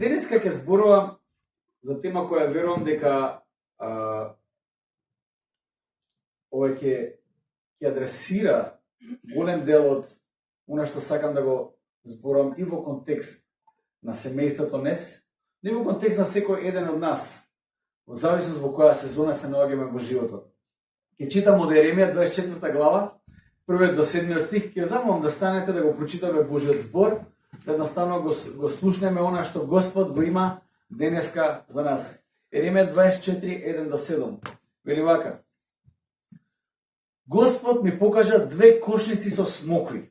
Денеска ќе зборувам за тема која верувам дека ова ќе адресира голем дел од она што сакам да го зборувам и во контекст на семејството днес, и во контекст на секој еден од нас, во зависност во која сезона се наоѓаме во животот. Ќе читам од Еремија 24 глава, 1 до 7 стих, ќе замолам да станете да го прочитаме Божиот збор, да едноставно го слушнеме она што Господ го има денеска за нас. Еремија 24, 1 до 7. Вели вака: Господ ми покажа две кошници со смокви,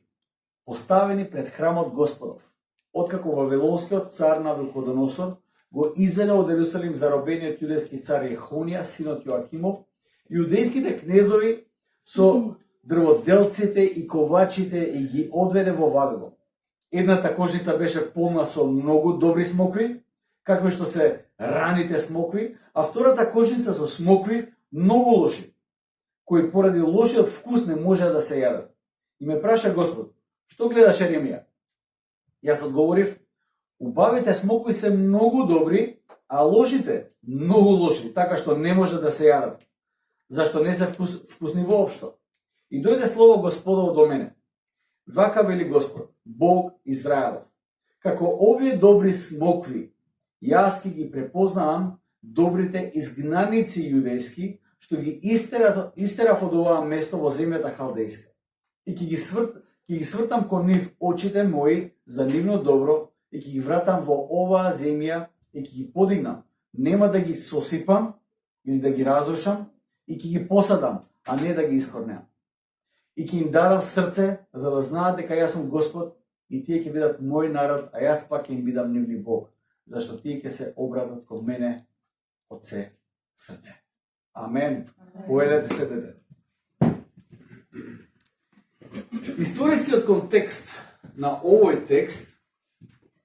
поставени пред храмот Господов, откако Вавилонскиот цар Навуходоносор го изведе од Ерусалим заробениот јудејски цар Јехонија, синот Јоакимов, јудејските кнезови со дрводелците и ковачите и ги одведе во Вавилон. Едната кошница беше полна со многу добри смокви, какви што се раните смокви, а втората кошница со смокви многу лоши, кои поради лошиот вкус не можеа да се јадат. И ме праша Господ: што гледаш, Еремија? Јас одговорив: убавите смокви се многу добри, а лошите многу лоши, така што не може да се јадат. Зашто не се вкусни воопшто? И дојде слово Господово до мене. Вака вели Господ, Бог Израелов: како овие добри смокви, јас ќе ги препознавам добрите изгнаници јудејски, што ги истерав од оваа место во земјата халдејска. И ќе ги свртам кон нив очите мои за нивно добро и ќе ги вратам во оваа земја и ќе ги подигнам. Нема да ги сосипам или да ги разрушам, и ќе ги посадам, а не да ги искорнеам. И ќе им дарам срце, за да знаат дека јас сум Господ, и тие ќе бидат мој народ, а јас пак ќе им бидам нивни Бог, зашто тие ќе се обратат кон мене од се срце. Амен. Поелете се, дете. Историскиот контекст на овој текст,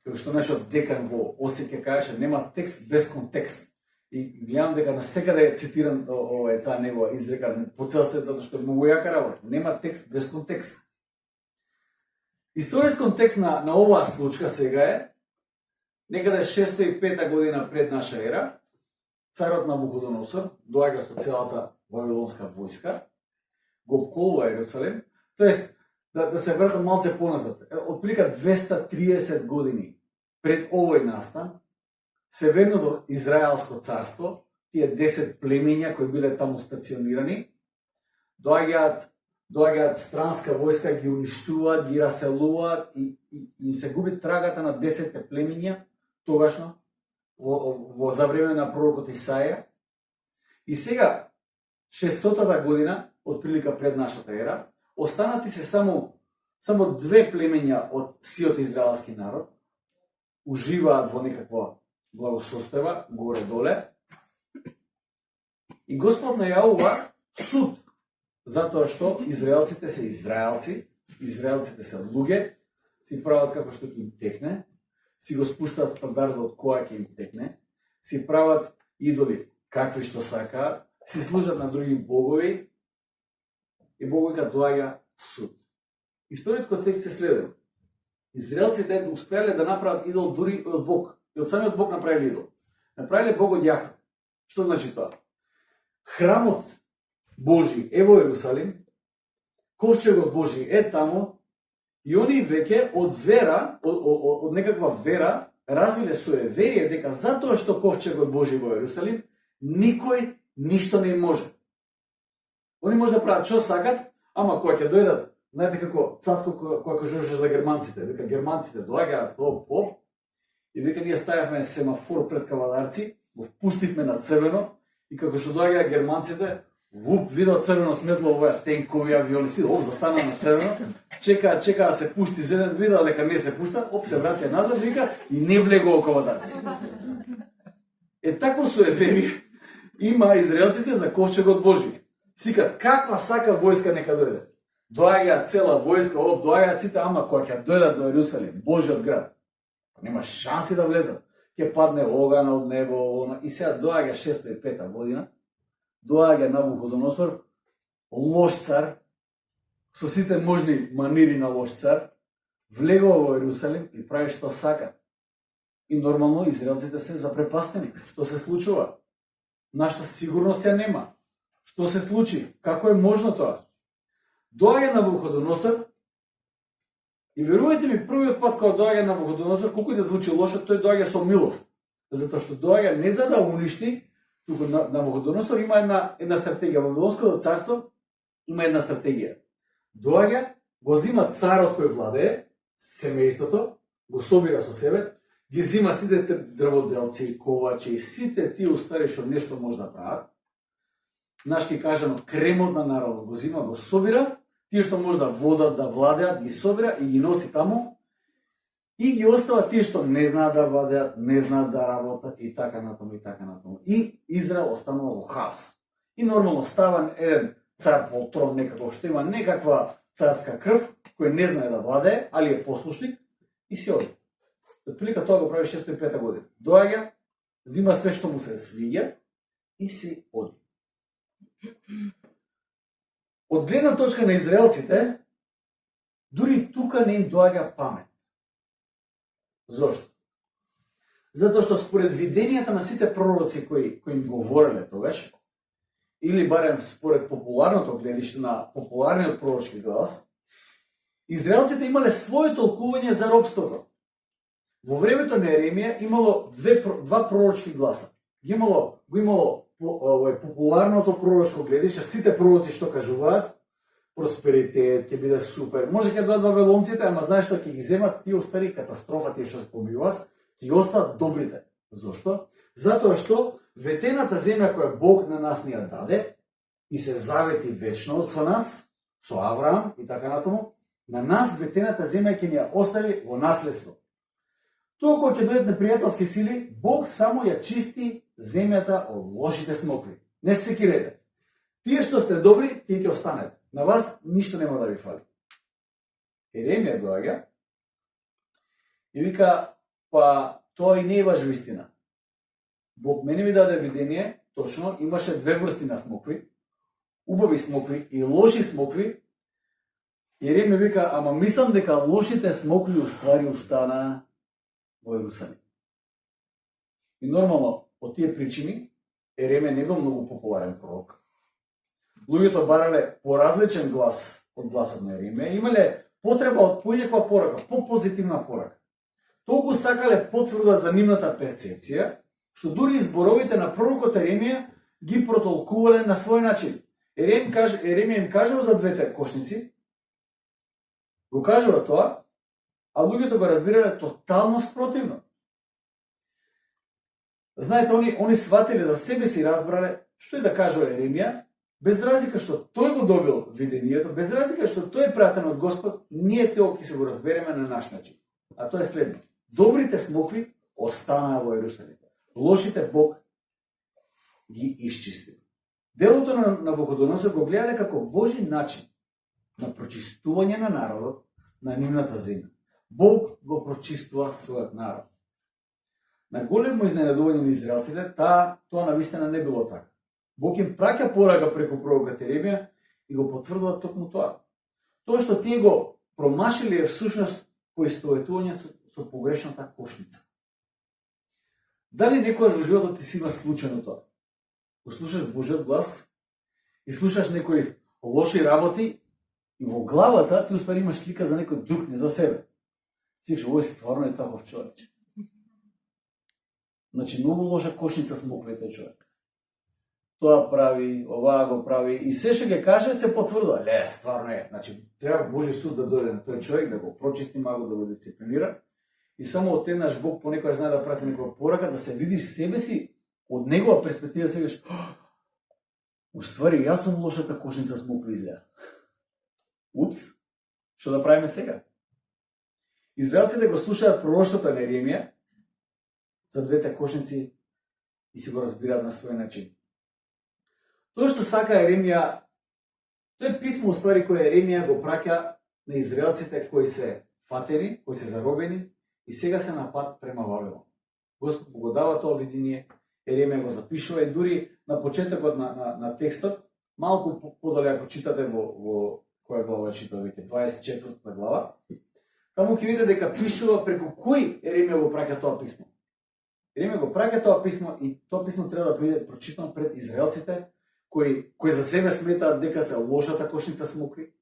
како што нашиот декан во Осијек кажеше, нема текст без контекст. И гледам дека насекаде е цитиран таа негова изрека по цел свет, затоа што е многу јака работа. Нема текст без контекст. Историски контекст на оваа случка сега е некаде 605 година пред наша ера. Царот Навуходоносор доаѓа со целата вавилонска војска, го обколува Ерусалим, тоест да се вратам малце поназад. Отприлика 230 години пред овој настан, Северното Израелско царство, тие 10 племиња кои биле таму стационирани, доаѓаат странска војска, ги уништуваат, ги раселуваат и им се губи трагата на 10 племиња тогашно за време на пророкот Исаја. И сега 600-та година отприлика пред нашата ера, останати се само две племиња од сиот израелски народ, уживаат во некаква благосостојба горе-доле. И Господ најавува суд, затоа што израелците се израелци, израелците се луѓе, си прават како што ќе им текне, си го спуштаат стандардот која ќе им текне, си прават идоли какви што сакаат, си служат на други богови и Бог вика доаѓа суд. Историјата контекст е следен. Израелците успеале да направат идол дури од Бог. И од самиот Бог направиле идол. Направиле Бог од јахна. Што значи тоа? Храмот Божи е во Ерусалим, ковчегот Божи е тамо, и они веќе од вера, од некаква вера, развиле суеверие дека затоа што ковчегот Божи во Ерусалим, никој ништо не може. Они може да прават што сакат, ама кога ќе дојдат, знаете како Цацко која кажуваше за германците, дека германците доаѓаат оп, и века ние ставивме семафор пред кавадарци, го впуштивме на црвено, и како што доаѓаат германците, видат црвено сметло, оваа тенкови авиони, си, застана на црвено, чека да се пушти зелен, видал дека не се пушта, се вратија назад, вика, и не влегува кавадарци. Такво суеверие има израелците за ковчегот Божи. Сикат, каква сака војска нека дојде. Доаѓаат цела војска, доаѓаат сите, ама кога ќе дојдат до Ерусалим, Божиот град, нема шанси да влезат. Ќе падне оган од небо, и сега доаѓа 605 година, доаѓа Навуходоносор, лош цар, со сите можни манири на лош цар, влегува во Ерусалим и прави што сака. И нормално израелците се запрепастени. Што се случува? Нашата сигурност ја нема. Што се случи? Како е можно тоа? Доаѓа Навуходоносор и верувајте ми, првиот пат кога доаѓа Навуходоносор, колку и да звучи лошо, тој доаѓа со милост. Затоа што доаѓа не за да уништи, туку Навуходоносор има една стратегија. Вавилонското царство има една стратегија. Доаѓа, го зима царот кој владее, семејството, го собира со себе, ги зима сите дрводелци, ковачи и сите тие устари што нешто може да прават. Нашки кажано, кремот на народот го зима, го собира, тие што може да водат, да владеат, ги собира и ги носи таму и ги остава тие што не знаат да владеат, не знаат да работат и така натаму и така натаму. И Израел останува во хаос. И нормално става еден цар по трон некако што има некаква царска крв, кој не знае да владее, али е послушник и си оди. Отприлика тоа го прави 605 година. Доаѓа, зима све што му се свиѓа и си оди. Од гледна точка на израелците, дури тука не им доаѓа памет. Зошто? Затоа што според виденијата на сите пророци кои им говореле тогаш, или барем според популарното гледиште на популарниот пророчки глас, израелците имале свое толкување за робството. Во времето на Еремија имало два пророчки гласа. Го имало популарното пророчко гледиште, сите пророци што кажуваат, просперитет, ќе биде супер. Може ќе дојдат вавилонците, ама знаеш што ќе ги земат тие остари катастрофа, тие што се помилувас, ќе ги остават добрите. Зошто? Затоа што ветената земја која Бог на нас ни ја даде и се завети вечно со нас, со Авраам и така натаму, на нас ветената земја ќе ни ја остави во наследство. Тоа кога ќе дојдат непријателски сили, Бог само ја чисти земјата од лошите смокви. Не се секирете. Тие што сте добри, тие ќе останете. На вас ништо нема да ви фали. Еремија доаѓа и вика, па тоа и не е баш вистина. Бог мене ми даде видение, точно, имаше две врсти на смокви, убави смокви и лоши смокви. Еремија вика, ама мислам дека лошите смокви уствари остана во Ерусалим. И нормално, по тие причини, Еремија не бил многу популарен пророк. Луѓето барале поразличен глас од гласот на Еремија, имале потреба од поинаква порака, по-позитивна порака. Толку сакале потврда за нивната перцепција, што дури зборовите на пророкот Еремија ги протолкувале на свој начин. Еремија им кажува за двете кошници, го кажува тоа, а луѓето го разбирале тотално спротивно. Знаете, они сватиле за себе си, разбрале што е да кажува Еремија, без разлика што тој го добил видението, без разлика што тој е пратен од Господ, ние тоа ќе се го разбереме на наш начин. А тоа е следно. Добрите смокви останаа во Ерусалим. Лошите Бог ги исчисти. Делото на Навуходоносор го гледале како Божи начин на прочистување на народот на нивната земја. Бог го прочистува својот народ. На големо изненадување на израелците, тоа навистина не било така. Бог им праќа порака преку пророкот Еремија и го потврдува токму тоа. Тоа што тие го промашиле е всушност поистоветување со погрешната кошница. Дали некојаш во животот ти си има случајно тоа? Го слушаш Божиот глас и слушаш некои лоши работи и во главата ти уствари имаш слика за некој друг, не за себе. Ти кажеш, овој стварно е таков човече. Значи, многу лоша кошница смоква тој човек. Тоа прави, оваа го прави и се што ќе каже се потврдува. Ле, стварно е. Значи, треба Божи суд да дојде на тој човек, да го прочисти малку, да го дисциплинира. И само од еднаш Бог понекогаш знае да прати некоја порака, да се видиш себе си од негова перспектива, се видиш, уствари, јас сум лошата кошница смоква изгледа. Упс, што да правиме сега? Израелците го слушаат пророштвото на Еремија за двете кошници и си го разбираат на свој начин. Тоа што сака Еремија, тоа е писмо уствари кој Еремија го праќа на израелците кои се фатени, кои се заробени и сега се на пат према Вавилон. Господ го дава тоа видение, Еремија го запишува и дури на почетокот на текстот, малку подале ако читате во која глава чита веќе, 24 глава, таму ќе видите дека пишува преку кој Еремија го праќа тоа писмо. Еремија го праќа тоа писмо и тоа писмо треба да биде прочитано пред израелците кои за себе сметаат дека се лошата кошница смокви,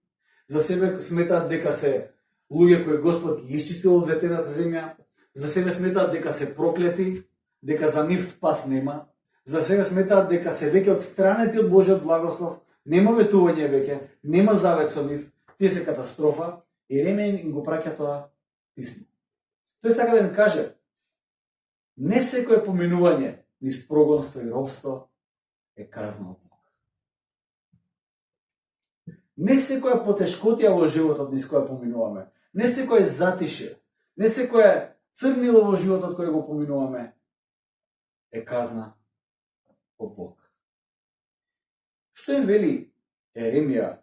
за себе сметаат дека се луѓе кои Господ ги исчистил од ветената земја, за себе сметаат дека се проклети, дека за нив спас нема, за себе сметаат дека се веќе отстранети од Божиот благослов, нема ветување веќе, нема завет со нив, тие се катастрофа. Еремија им го праќа тоа писмо. Тој сака да им каже, не секое поминување низ прогонство и робство е казна од Бог. Не секоја потешкотија во животот низ која поминуваме, не секое затише, не секое црнило во животот кој го поминуваме е казна од Бог. Што им вели Еремија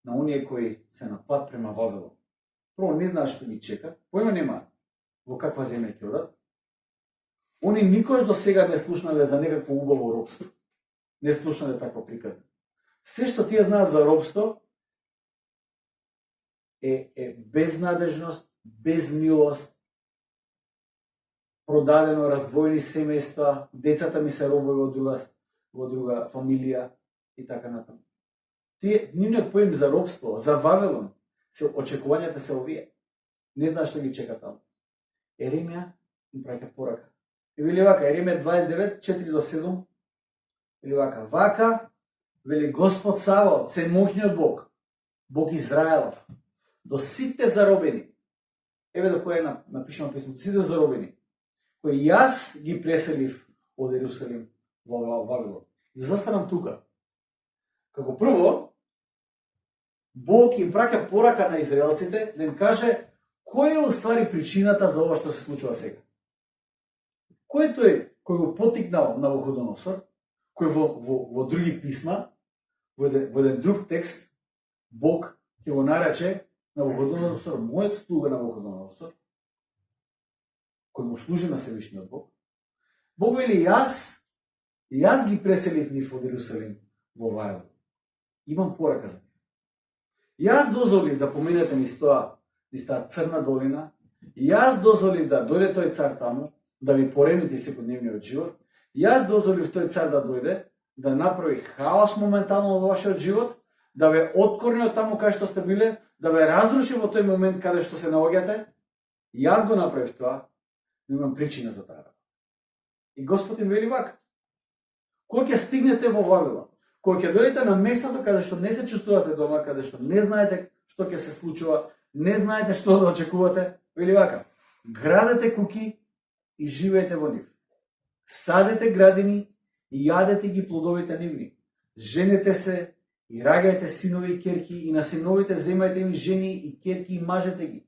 на оние кои се на пат према Вавилон? Прво, не знаат што ги чека, поима немаат во каква земја ќе одат. Они никош до сега не слушнале за некакво убаво робство. Не слушнале такво приказна. Се што тие знаат за робство е безнадежност, безмилост, продадено, раздвоени семејства, децата ми се робови во друга фамилија и така натаму. Тие нивниот поим за робство, за Вавилон, се очекувањата се овие. Не знаат што ги чека таму. Еремија им праќа порака. И вели вака, Еремија 29, 4-7, вели вака, вака, вели Господ Саваот, семоќниот Бог, Бог Израелов, до сите заробени, еве до кој напишано писмо, до сите заробени, кои јас ги преселив од Ерусалим во Вавилон. И застанам тука. Како прво, Бог им праќа порака на израелците да им каже кој е уствари причината за ова што се случува сега. Кој е тој кој го потикнал Навуходоносор, кој во други писма, во еден друг текст, Бог ќе го нарече Навуходоносор, мојот слуга Навуходоносор, кој му служи на Севишниот Бог. Бог вели, јас ги преселив нив од Ерусалим во Вавилон. Имам порака за нив. Јас дозволив да поминете низ таа црна долина, јас дозволив да дојде тој цар таму, да ви поремети секојдневниот живот, јас дозволив тој цар да дојде, да направи хаос моментално во вашиот живот, да ве откорни од таму кај што сте биле, да ве разруши во тој момент каде што се наоѓате. Јас го направив тоа, но имам причина за таа. И Господ им вели вака, кога ќе стигнете во Вавилон, кога ќе дојдете на местото каде што не се чувствувате дома, каде што не знаете што ќе се случува, не знаете што да очекувате, вели вака, градете куки и живеете во нив. Садете градини и јадете ги плодовите нивни. Женете се и раѓајте синови и керки и на синовите земајте им жени и керки и мажете ги,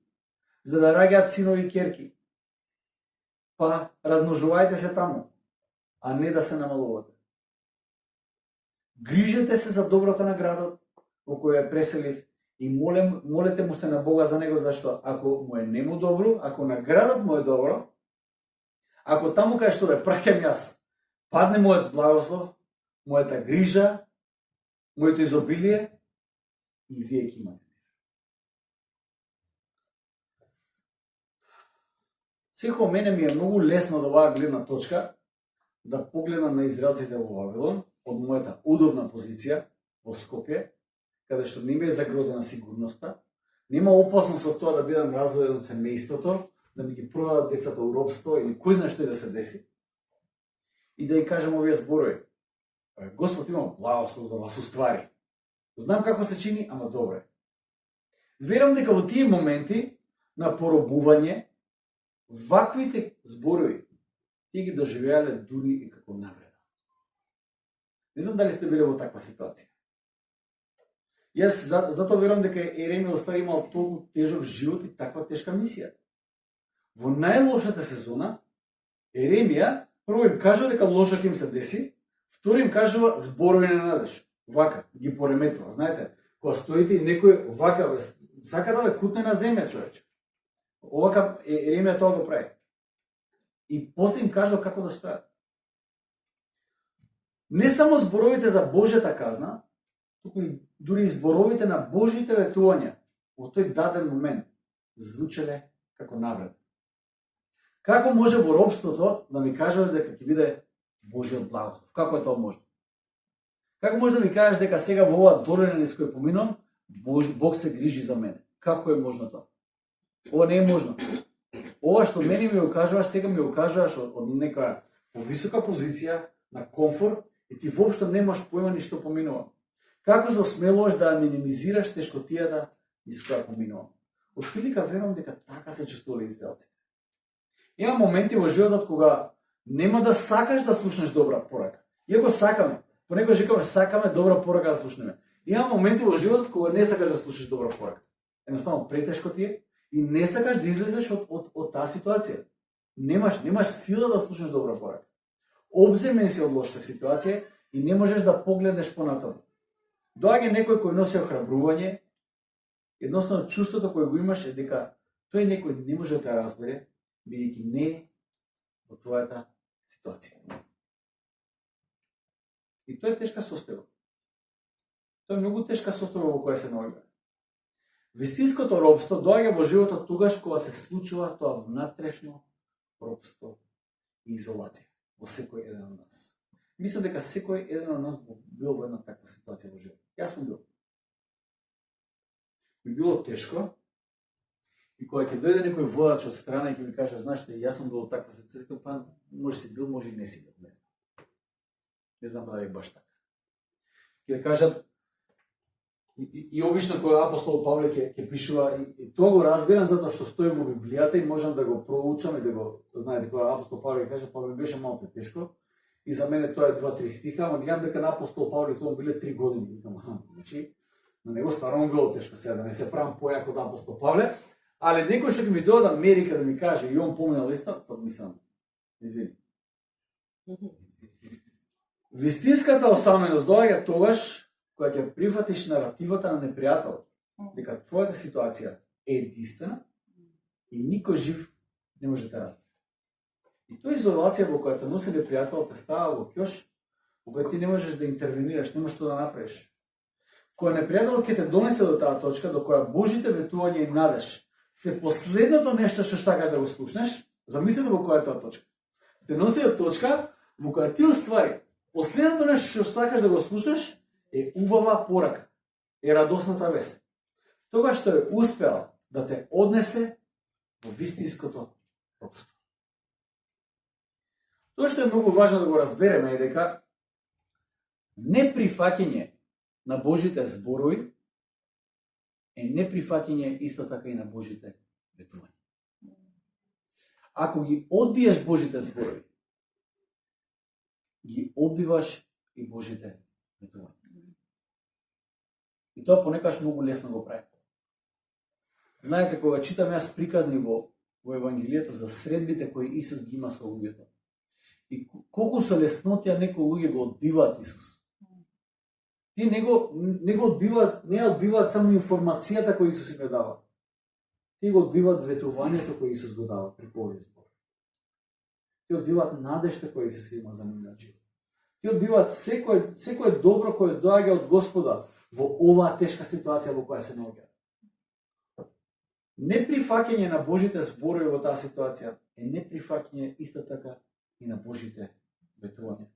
за да раѓаат синови и керки. Па размножувајте се таму, а не да се намалувате. Грижете се за доброто на градот во кој е преселив и молете му се на Бога за него, зашто ако му е нему добро, ако на градот му е добро, ако таму кај што да праќам јас, падне мојот благослов, мојата грижа, моето изобилие, и вие ќе имате. Секој мене ми е многу лесно од оваа гледна точка да погледам на израелците во Вавилон од мојата удобна позиција во Скопје, каде што не ми е загрозена сигурноста, нема опасност од тоа да бидам раздвоен од семејството, да ми ги продадат децата у робство или кој знае што и да се деси. И да ја кажам овие зборови. Господ има благослов за вас уствари. Знам како се чини, ама добре. Верам дека во тие моменти на поробување, ваквите зборови тие ги доживеале дури и како навреда. Не знам дали сте биле во таква ситуација. Јас затоа верам дека Еремија остави имал толку тежок живот и таква тешка мисија. Во најлошата сезона, Еремија прво им кажува дека лошо ќе им се деси, второ им кажува зборови на надеж. Вака, ги пореметува. Знаете, кога стоите и некој вака, сака да ве кутне на земја, човече. Овака Еремија тоа го прави. И после им кажува како да стојат. Не само зборовите за Божјата казна, туку и дури зборовите на Божите ветувања во тој даден момент звучеле како навреда. Како може во робството да ми кажеш дека ќе биде Божиот благослов? Како е тоа можно? Како може да ми кажеш дека сега во оваа долина низ која поминувам, Бог се грижи за мене? Како е можно тоа? Ова не е можно. Ова што мене ми го кажуваш, сега ми го кажуваш од некоја повисока позиција, на комфорт, и ти воопшто немаш појма ни што поминувам. Како се осмелуваш да минимизираш тешкотијата низ која поминувам? Од прилика верувам дека така се чувствувале израелците. Има моменти во животот кога нема да сакаш да слушнеш добра порака. Иако сакаме, понекогаш викаме сакаме добра порака да слушнеме. Има моменти во животот кога не сакаш да слушаш добра порака. Едноставно претешко ти е и не сакаш да излезеш од таа ситуација. Немаш сила да слушнеш добра порака. Обземен си од лошата ситуација и не можеш да погледнеш понатаму. Доаѓа некој кој носи охрабрување, едноставно чувството кое го имаш е дека тој некој не може да те разбере, бидејќи не е во твојата ситуација. И тоа е тешка состојба. Тоа е многу тешка состојба во која се наоѓа. Вистинското робство доаѓа во животот тогаш кога се случува тоа внатрешно робство и изолација во секој еден од нас. Мислам дека секој еден од нас бил во една таква ситуација во животот. Јас сум бил. Би било тешко и кога ќе дојде некој водач од страна и ќе ми каже, знаеш што, јас сум бил во таква ситуација, па може си бил, може и не си бил, не знам. Не знам дали е баш така. Ќе кажат и обично кога апостол Павле ќе пишува, и тоа го разбирам затоа што стои во Библијата и можам да го проучам и да го знаете, кога апостол Павле каже, па ми беше малце тешко и за мене тоа е 2-3 стиха, ама гледам дека на апостол Павле тоа биле 3 години, викам, значи на него стварно било тешко, сега да не се правам појак од апостол Павле, али некој што ќе ми дојде од Америка да ми каже и он поминал исто, тоа мислам, извини. Вистинската осаменост доаѓа тогаш кога ќе прифатиш наративата на непријателот, дека твојата ситуација е единствена и никој жив не може да те разбере. И тоа изолација во која те носи непријателот те става во ќош, во која ти не можеш да интервенираш, немаш што да направиш. Кога непријателот ќе те донесе до таа точка, до која Божите ветувања и надеж се последното нешто што сакаш да го слушнеш, замислете во која е тоа точка. Те носи до точка во која ти уствари последното нешто што сакаш да го слушнеш е убава порака, е радосната вест. Тогаш што е успеал да те однесе во вистинското робство. Тоа што е многу важно да го разбереме е дека неприфаќање на Божите зборови е неприфаќање исто така и на Божите ветувања. Ако ги одбиеш Божите зборови, ги одбиваш и Божите ветувања. И тоа понекогаш многу лесно го прави. Знаете, кога читам јас приказни во Евангелието за средбите кои Исус ги има со луѓето, и колку со леснотија некои луѓе го одбиваат Исус. Ти не го одбиваат, не одбиваат само информацијата која Исус им дава. Ти го одбиваат ветувањето кој Исус го дава преку овој збор. Ти одбиваат надежта која Исус има за нивниот живот. Ти одбиваат секој добро кое доаѓа од Господа во оваа тешка ситуација во која се наоѓаат. Неприфаќање на Божите зборови во таа ситуација е неприфаќање исто така и на Божите ветувања.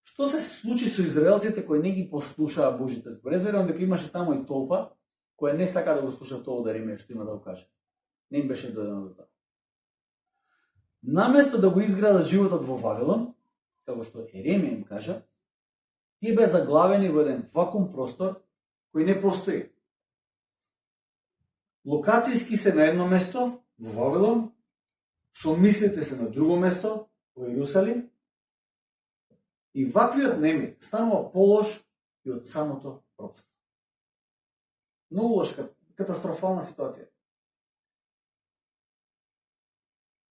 Што се случи со израелците кои не ги послушаа Божите зборови? Верувам дека имаше таму и толпа која не сака да го слуша тоа од Еремија што има да го каже. Не им беше дојдено до тоа. Наместо да го изградат животот во Вавилон, како што Еремија им кажа, тие беа заглавени во еден вакуум простор кој не постои. Локацијски се на едно место во Вавилон, со мислите се на друго место во Иерусалим, и ваквиот немир станува полош и од самото робство. Многу лоша, катастрофална ситуација.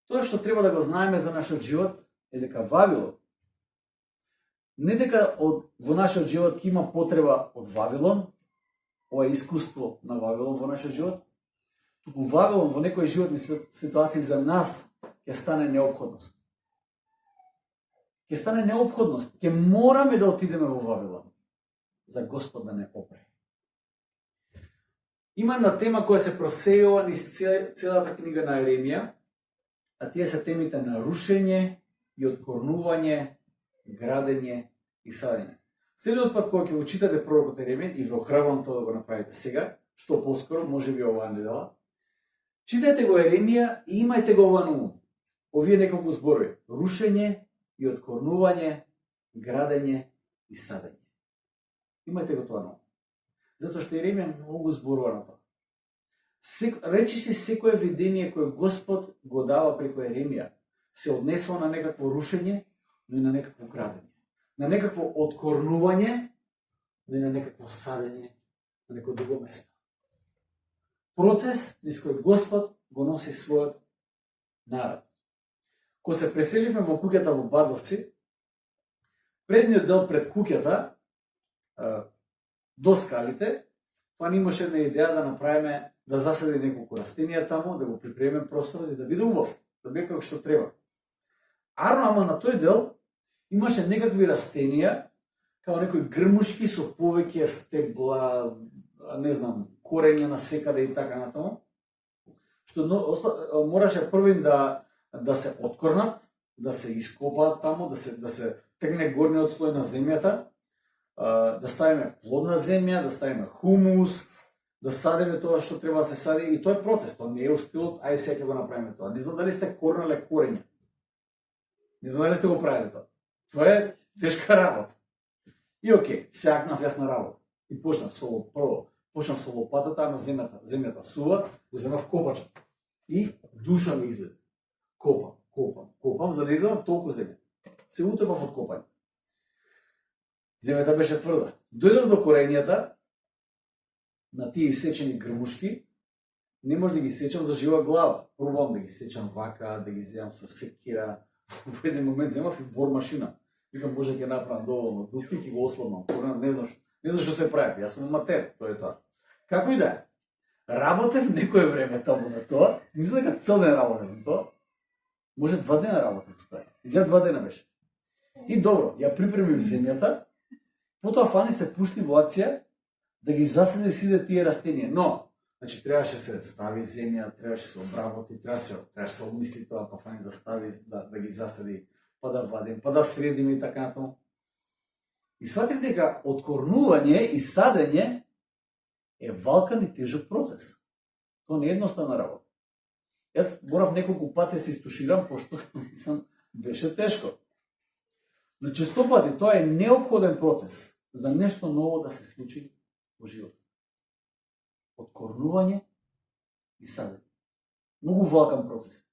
Тоа што треба да го знаеме за нашиот живот е дека Вавилон, не дека во нашиот живот ќе има потреба од Вавилон, ова е искуство на Вавилон во нашиот живот, туку Вавилон во некои животни ситуации за нас ќе стане неопходност. Ќе стане неопходност. Ќе мораме да отидеме во Вавилон за Господ да не опре. Има една тема која се просејува низ целата книга на Еремија, а тие се темите на рушење и откорнување, градење и садење. Следниот пат кога ќе го читате пророкот Еремија, и ве охрабрувам тоа да го направите сега, што поскоро, може би оваа недела, читате го Еремија и имајте го ова на ум. Овие неколку зборови: рушење и откорнување, градење и садење. Имајте го тоа на ум. Затоа што Еремија многу зборува на тоа. Речи се секое видение кое Господ го дава преку Еремија се однесува на некакво рушење, но и на некакво градење. На некакво откорнување, но и на некакво садење на некој друго место. Процес низ кој Господ го носи својот народ. Кога се преселивме во куќата во Бардовци, предниот дел пред куќата, до скалите, па ни имаше една идеја да направиме, да засади неколку растенија таму, да го припремиме просторот и да биде убав, да биде како што треба. Ама на тој дел имаше некакви растенија, као некои грмушки со повеќе стебла, не знам, корења на секаде и така натаму, што мораше првин да се откорнат, да се ископаат таму, да се тргне горниот слој на земјата, да ставиме плодна земја, да ставиме хумус, да садиме тоа што треба да се сади, и тоа е процес, тоа не е стилот, ај сега ќе го направиме тоа. Не знам дали сте корнале корења. Не знам дали сте го правиле тоа. Тоа е тешка работа. И окей, се акнав јас на работа. И почнав со лопатата на земјата сува, го земав копача. И душа ми излезе. Копам, за да излезам толку земја. Се утепав од копање. Земјата беше тврда. Дојдов до корењата на тие исечени грмушки, не може да ги сечам за жива глава. Пробувам да ги сечам вака, да ги земам со секира. Во еден момент земав и бор машина. Викам, може ќе направам доволно дупки, ќе го ослабнам. Не знам што се прави. Јас сум аматер, тоа е тоа. Како и да е. Работев некое време таму на тоа. Мисля дека цел ден работев на тоа. Може 2 дена работев тоа. Изгледа 2 дена беше. И добро, ја припремив земјата. Потоа фани се пушти во акција да ги засади сите тие растенија. Но, значи требаше се стави земја, требаше се обработи, требаше се обмисли тоа, па фани да стави, да ги засади, па да вадим, па да средиме и така натаму. И сватив дека откорнување и садење е валкан и тежок процес. Тоа не е едноставна работа. Јас морав неколку пати се истуширам, пошто беше тешко. Но често пати тоа е неопходен процес за нешто ново да се случи во животот. Откорнување и садење. Многу валкан процес.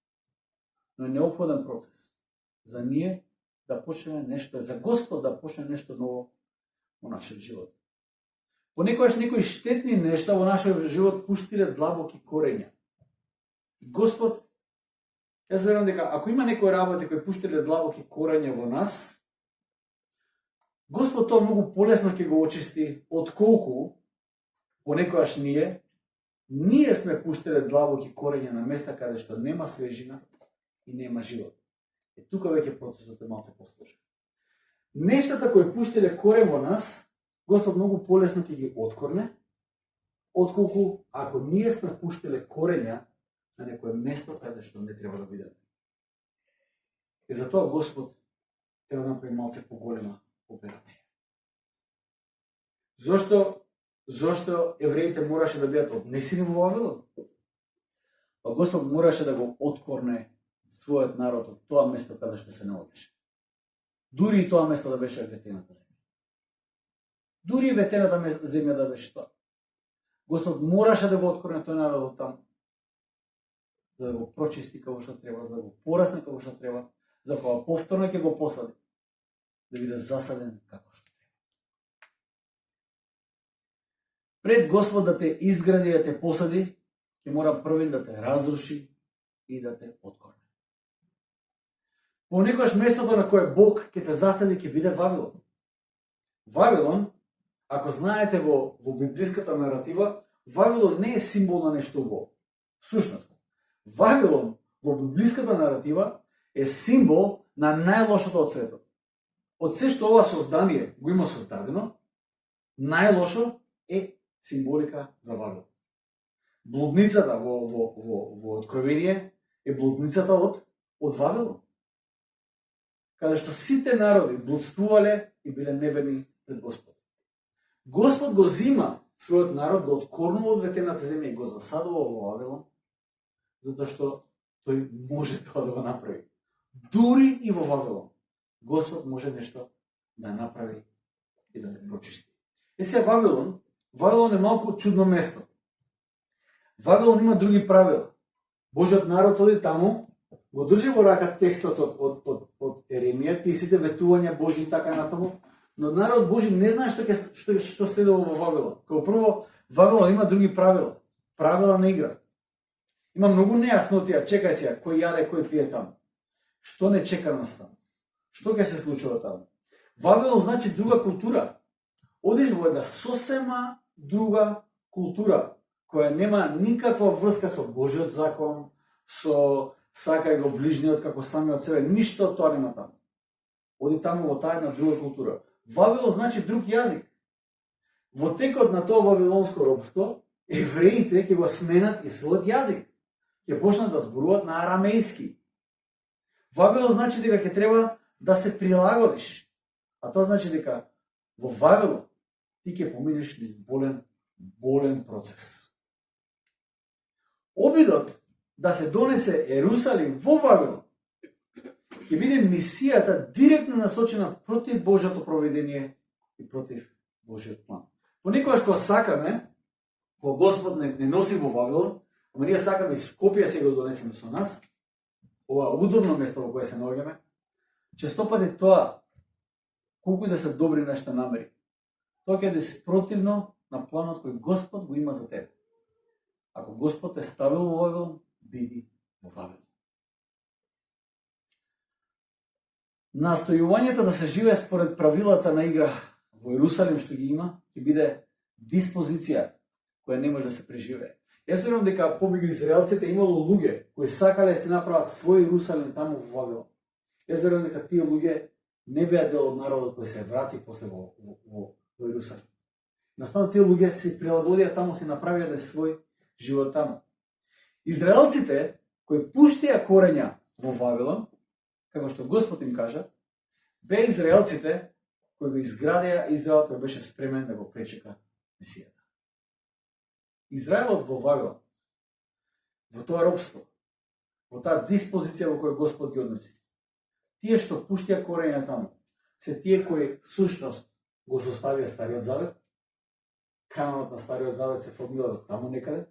Но е неопходен процес за ние да почне нешто, за Господ да почне нешто ново во нашиот живот. Понекогаш некои штетни нешта во нашиот живот пуштиле длабоки корења. Господ, јас верувам дека ако има некои работи кои пуштиле длабоки корења во нас, Господ тоа многу полесно ќе го очисти отколку понекогаш ние сме пуштиле длабоки корења на места каде што нема свежина и нема живот. И тука веќе процесот е малце посложен. Нештата кои пуштиле корен во нас, Господ многу полесно ќе ги откорне, отколку ако ние сме пуштиле корења на некое место каде што не треба да бидеме. И затоа Господ треба да направи малце поголема операција. Зошто евреите мораше да бидат однесени во Вавилон? Па Господ мораше да го откорне својот народ од тоа место каде што се наоѓаше. Дури и тоа место да беше ветената земја. Дури и ветената земја да беше тоа. Господ мораше да го откорне тој народ од таму, за да го прочисти како што треба, за да го порасне како што треба, за кога повторно ќе го посади, да биде засаден како што треба. Пред Господ да те изгради, да те посади, ќе мора првин да те разруши и да те откорне. Понекогаш местото на кое Бог ќе те засади ќе биде Вавилон. Вавилон, ако знаете во библиската наратива, Вавилон не е символ на нешто убаво. Всушност, Вавилон во библиската наратива е символ на најлошото од светот. Од се што ова создание го има создадено, најлошо е символика за Вавилон. Блудницата во Откровение е блудницата од од Вавилон, каде што сите народи блудствувале и биле неверни пред Господ. Господ го зима својот народ, го откорнува од ветената земја и го засадува во Вавилон, затоа што тој може тоа да го направи. Дури и во Вавилон Господ може нешто да направи и да те прочисти. Сега Вавилон е малку чудно место. Вавилон има други правила. Божиот народ оди таму, го држи во рака текстот од Еремија, тие сите ветувања Божи и така натаму, но народ Божи не знае што следува во Вавилон. Како прво, Вавилон има други правила на игра. Има многу нејаснотија, чекај сега, кој јаде, кој пие таму. Што не чека нас таму? Што ќе се случува таму? Вавилон значи друга култура. Одиш во една сосема друга култура, која нема никаква врска со Божиот закон, со сакај го ближниот како самиот себе, ништо тоа нема таму. Оди таму во таа една друга култура. Вавилон значи друг јазик. Во текот на тоа вавилонско робство, евреите ќе го сменат и својот јазик. Ќе почнат да зборуваат на арамејски. Вавилон значи дека ќе треба да се прилагодиш. А тоа значи дека во Вавилон ти ќе поминеш низ болен процес. Обидот да се донесе Ерусалим во Вавилон ќе биде мисијата директно насочена против Божјото провидение и против Божјиот план. Понекогаш кога сакаме, кога Господ не носи во Вавилон, ама ние сакаме и Скопје се го донесеме со нас, ова удобно место во кое се наоѓаме, често пати тоа, колку и да се добри нашите намери, тоа ќе е противно на планот кој Господ го има за тебе. Ако Господ те ставил во Вавилон, биди во Вавилон. Настојувањето да се живее според правилата на игра во Ерусалим што ги има, ќе биде диспозиција која не може да се преживее. Јас верувам дека помеѓу израелците имало луѓе кои сакале да се направат свој Ерусалим таму во Вавилон. Јас верувам дека тие луѓе не беа дел од народот кој се врати после во Ерусалим. Наставно тие луѓе се прилагодија таму, се направија да свој живот таму. Израелците кои пуштија корења во Вавилон, како што Господ им кажа, беа израелците кои го изградија Израел кој беше спремен да го пречека Месијата. Израелот во Вавилон, во тоа робство, во таа диспозиција во која Господ ги односи, тие што пуштија корења таму, се тие кои всушност го составија Стариот Завет, канонот на Стариот Завет се формира таму некаде,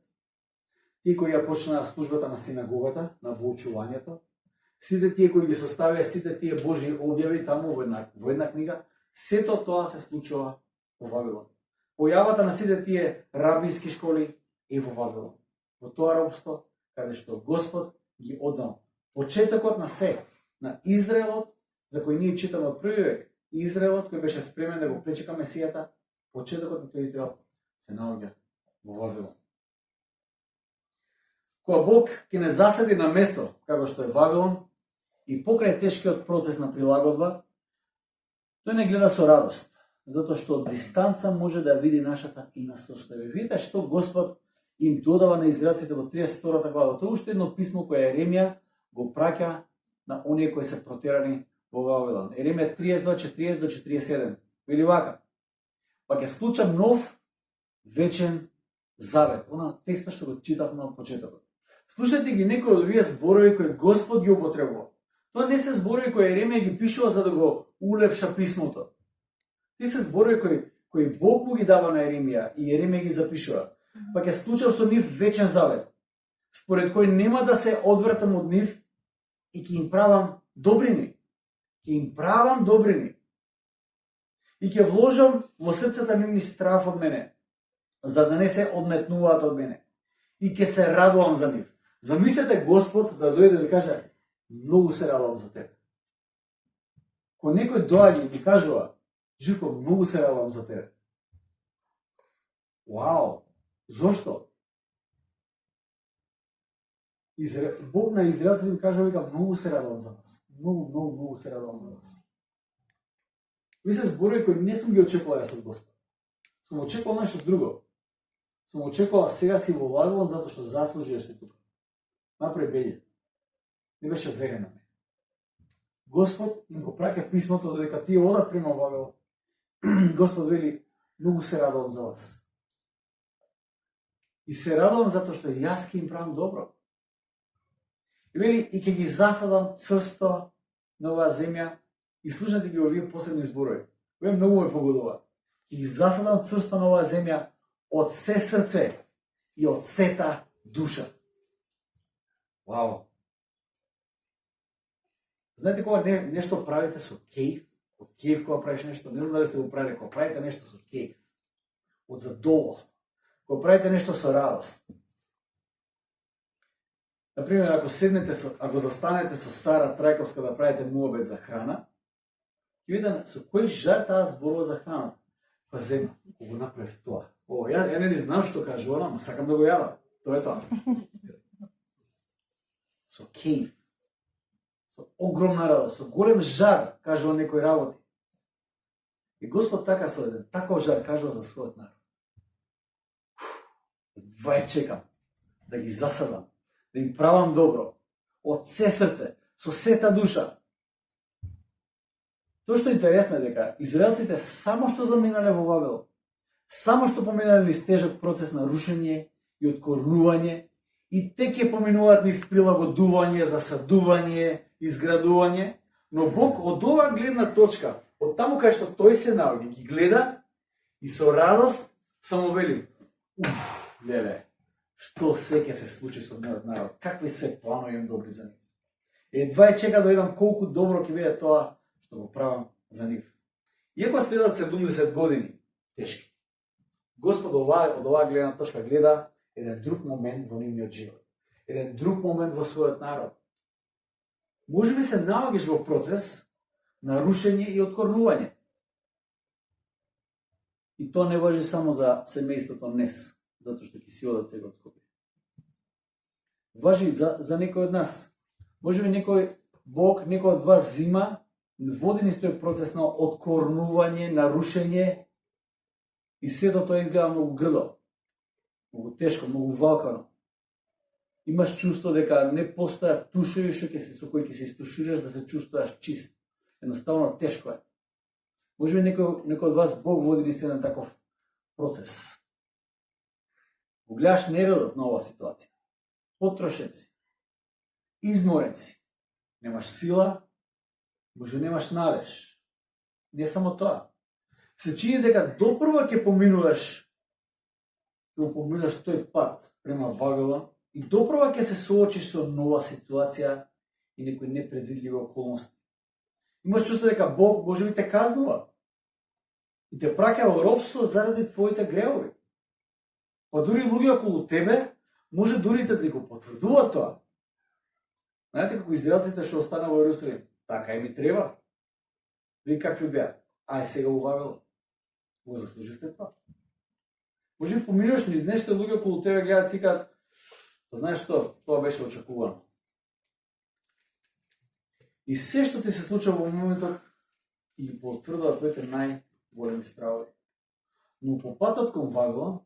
тие кои ја почнаа службата на синагогата, на воучувањето, сите тие кои ги составија сите тие Божји објави таму во една книга, сето тоа се случува во Вавилон. Појавата на сите тие рабински школи е во Вавилон. Во тоа робство, каде што Господ ги однал почетокот на се, на Израелот, за кој ние читаме од први век, Израелот кој беше спремен да го пречека Месијата, почетокот на тој Израел се наоѓа во Вавилон. Кога Бог ќе не заседи на место, како што е Вавилон, и покрај тешкиот процес на прилагодба, тој не гледа со радост, затоа што од дистанца може да види нашата и на состојба. Видите што Господ им додава на израелците во 32 глава. Тоа уште едно писмо кое Еремија го праќа на оние кои се протерани во Вавилон. Еремија 32:40-47. Вели вака: па ќе склучам нов вечен завет. Она текста што го читавме од почетокот. Слушајте ги некои од овие зборови кои Господ ги употребува. Тоа не се зборови кои Еремија ги пишува за да го улепша писмото. Тие се зборови кои Бог му ги дава на Еремија и Еремија ги запишува. Па ќе склучам со нив вечен завет, според кој нема да се одвртам од нив и ќе им правам добрини. Ќе им правам добрини. И ќе вложам во срцата нивни страф од мене, за да не се одметнуваат од мене. И ќе се радувам за нив. Замислете Господ да дојде да ви каже: многу се радувам за тебе. Кога некој доаѓа и ви кажува: Живко, многу се радувам за тебе. Вау! Зошто? Бог на израелците ви кажува: вика, многу се радувам за вас. Многу се радувам за вас. Ви се зборови кои не сум ги очекувал јас од Господ. Сум очекувал нешто друго. Сум очекувал сега си во Вавилон затоа што заслужуваш си тука. Направи белје. не беше верен на мене. Господ им го праќа писмото додека тие одат према Вавилон. Господ вели, многу се радувам за вас. И се радувам затоа што јас ќе им правам добро. И вели, и ќе ги засадам црсто на оваа земја, и слушате ги овие посебни зборови. Овие многу ме погодуваат. Ќе ги засадам црсто на оваа земја од се срце и од сета душа. Вау! Знаете кога нешто правите со кејф, од кејф кога правиш нешто, не знам дали сте го правили, кога правите нешто со кејф, од задоволство, кога правите нешто со радост. Например, ако застанете со Сара Трајковска да правите муабет за храна, ќе видите со кој жар таа зборува за храната. Па зема, кога го направив тоа. Ја не знам што кажува, ама сакам да го јадам. Тоа е тоа. Со кејф, со огромна радост, со голем жар, кажува некој работи. И Господ така со еден таков жар кажува за својот народ. Едва чекам да ги засадам, да им правам добро, од се срце, со сета душа. Тоа што е интересно е дека израелците само што заминале во Вавилон, само што поминале низ тежок процес на рушење и откорнување, и те ќе поминуваат низ прилагодување, засадување, изградување, но Бог од оваа гледна точка, од таму кај што тој се наоѓа, ги гледа и со радост само вели: леле, што се ќе се случи со мојот народ, какви се планови имам добри за нив. Едва чека да видам колку добро ќе биде тоа што го правам за нив. Иако следат 70 години тешки, Господ од оваа гледна точка гледа еден друг момент во нивниот живот, еден друг момент во својот народ. Може би се наоѓаш во процес на рушење и откорнување. И тоа не важи само за семејството Нес, затоа што ќе си одат сега од Скопје. Важи за некој од нас. Може би некој од вас зима, води низ тој процес на откорнување, на рушење, и сето тоа изгледа многу грдо, многу тешко, многу валкано. Имаш чувство дека не постојат тушеви со кои ќе се истушираш да се чувствуваш чист. Едноставно тешко е. Може би некој од вас Бог води низ еден таков процес. Го гледаш нередот на оваа ситуација. Потрошен си, изморен си, немаш сила, може немаш надеж. Не само тоа. Се чини дека допрва ќе поминуваш тој пат према Вавилон и допрва ќе се соочиш со нова ситуација и некои непредвидливи околности. Имаш чувство дека Бог може би те казнува и те праќа во робство заради твоите гревови. Па дури луѓе околу тебе може дури да ти го потврдува тоа. Знаете како израелците што остана во Јерусалим? Така и ми треба. Ви какви беа? Ај сега у Вавилон. Го заслуживте тоа. Може би поминуваш низ нешто, луѓе околу тебе гледаат и кажат: знаеш што, тоа беше очекувано. И се што ти се случува во моментот и потврдува твоите најголеми стравови. Но по патот кон Вавилон,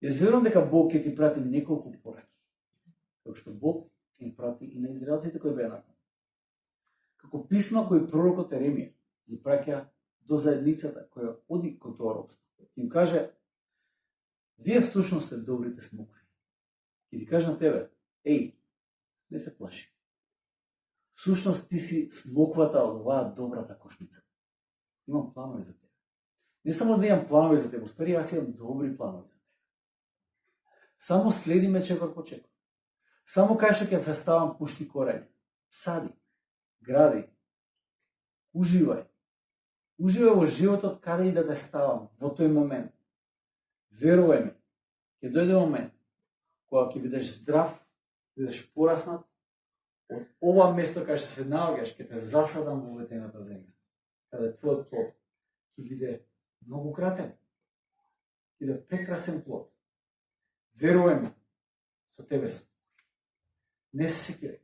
јас верувам дека Бог ќе ти прати неколку пораки. Како што Бог им прати и на израелците кои беа након. Како писмо кој пророкот Еремија ги праќа до заедницата која оди кон тоа робство. Им каже: вие всушност сте добрите смокви. И ти каже на тебе: еј, не се плаши. Всушност ти си смоквата од оваа добрата кошница. Имам планови за тебе. Не само да имам планови за тебе, уствари јас имам добри планови за тебе. Само следи ме чекор по чекор. Само кај што ќе те ставам пушти корења. Сади, гради, уживај. Уживај во животот каде и да те ставам во тој момент. Верувај ми, ќе дојде момент кога ќе бидеш здрав, бидеш пораснат, од ова место кај што се наоѓаш ќе те засадам во ветената земја, каде твојот плод ќе биде многу кратен, ќе биде прекрасен плод. Верувај ми, со тебе сум. Не се секирай.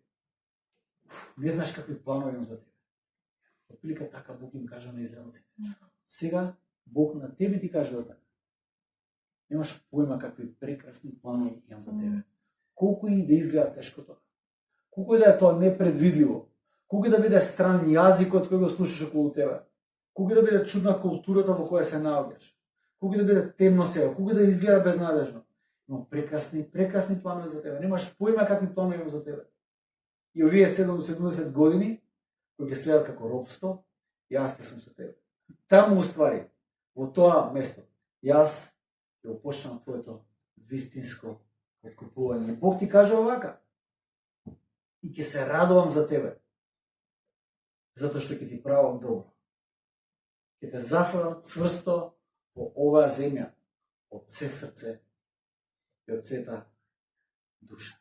Не знаеш какви планови имам за тебе. Отприлика така Бог им кажа на израелците. Сега Бог на тебе ти кажува така. Немаш појма какви прекрасни планови имам за тебе. Колку и да изгледа тешко тоа. колку и да е тоа непредвидливо, колку и да биде стран јазикот кој го слушаш околу тебе, колку и да биде чудна културата во која се наоѓаш, колку и да биде темно сега, колку и да изгледа безнадежно, имам прекрасни планови за тебе. Немаш поима какви планови имам за тебе. И овие 70 години кои ќе следат како робство, јас ќе сум со тебе. Таму уствари, во тоа место, јас ќе опочнам твоето вистинско откупување. Бог ти кажа овака, и ќе се радувам за тебе, затоа што ќе ти правам добро. Ќе те засадам цврсто во оваа земја, од се срце и од сета душа.